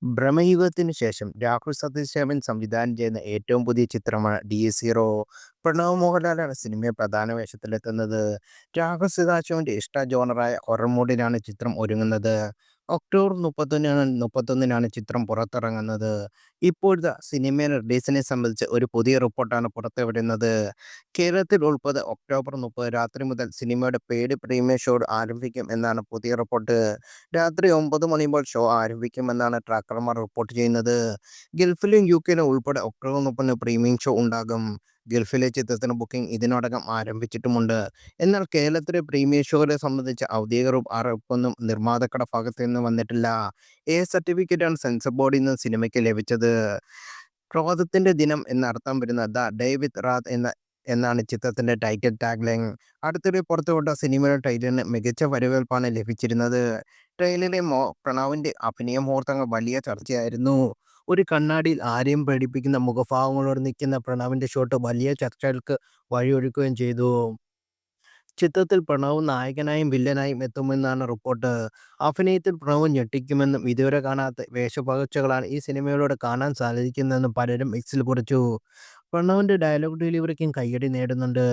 ഭ്രമയുഗത്തിന് ശേഷം രാഹുൽ സത്യദേവൻ സംവിധാനം ചെയ്യുന്ന ഏറ്റവും പുതിയ ചിത്രമാണ് ഡി-സീറോ. പ്രണവ് മോഹൻലാലാണ് സിനിമയിൽ പ്രധാന വേഷത്തിലെത്തുന്നത്. രാഹുൽ സദാശിവന്റെ ഇഷ്ട ജോണറായ ഹൊറർ മൂഡിലാണ് ചിത്രം ഒരുങ്ങുന്നത്. ഒക്ടോബർ 31-നാണ് ചിത്രം പുറത്തിറങ്ങുന്നത്. ഇപ്പോഴത്തെ സിനിമയുടെ റിലീസിനെ സംബന്ധിച്ച് ഒരു പുതിയ റിപ്പോർട്ടാണ് പുറത്തുവിടുന്നത്. കേരളത്തിൽ ഉൾപ്പെടെ ഒക്ടോബർ 30 രാത്രി മുതൽ സിനിമയുടെ പെയ്ഡ് പ്രീമിയർ ഷോ ആരംഭിക്കും എന്നാണ് പുതിയ റിപ്പോർട്ട്. രാത്രി 9 മണി മുതൽ ഷോ ആരംഭിക്കുമെന്നാണ് ട്രാക്കർമാർ റിപ്പോർട്ട് ചെയ്യുന്നത്. ഗൾഫിലും യുകെയിലും ഉൾപ്പെടെ ഒക്ടോബർ 30 പ്രീമിയം ഷോ ഉണ്ടാകും. ഗൾഫിലെ ചിത്രത്തിന് ബുക്കിംഗ് ഇതിനോടകം ആരംഭിച്ചിട്ടുമുണ്ട്. എന്നാൽ കേരളത്തിലെ പ്രീമിയം ഷോയെ സംബന്ധിച്ച് ഔദ്യോഗിക അറിയിപ്പൊന്നും നിർമ്മാതാക്കളുടെ ഭാഗത്തു നിന്ന് വന്നിട്ടില്ല. സർട്ടിഫിക്കറ്റാണ് സെൻസർ ബോർഡിൽ നിന്ന് സിനിമയ്ക്ക് ലഭിച്ചത്. ക്രോധത്തിന്റെ ദിനം എന്നർത്ഥം വരുന്ന ദ ഡേ വിത്ത് റാത്ത് എന്നാണ് ചിത്രത്തിന്റെ ടൈറ്റിൽ ടാഗ്ലൈൻ. അടുത്തിടെ പുറത്തുവിട്ട സിനിമയുടെ ടൈറ്റിലിന് മികച്ച വരവേൽപ്പാണ് ലഭിച്ചിരുന്നത്. ട്രെയിലറിലെ പ്രണവിന്റെ അഭിനയ മുഹൂർത്തങ്ങൾ വലിയ ചർച്ചയായിരുന്നു. ഒരു കണ്ണാടിയിൽ ആരെയും പേടിപ്പിക്കുന്ന മുഖഭാവങ്ങളോട് നിൽക്കുന്ന പ്രണവിന്റെ ഷോട്ട് വലിയ ചർച്ചകൾക്ക് വഴിയൊരുക്കുകയും ചെയ്തു. ചിത്രത്തിൽ പ്രണവ് നായകനായും വില്ലനായും എത്തുമെന്നാണ് റിപ്പോർട്ട്. അഭിനയത്തിൽ പ്രണവ് ഞെട്ടിക്കുമെന്നും ഇതുവരെ കാണാത്ത വേഷപ്പകർച്ചകളാണ് ഈ സിനിമയിലൂടെ കാണാൻ സാധിക്കുന്നതെന്നും പലരും എക്സിൽ കുറിച്ചു. പ്രണവിന്റെ ഡയലോഗ് ഡെലിവറിക്കും കയ്യടി നേടുന്നുണ്ട്.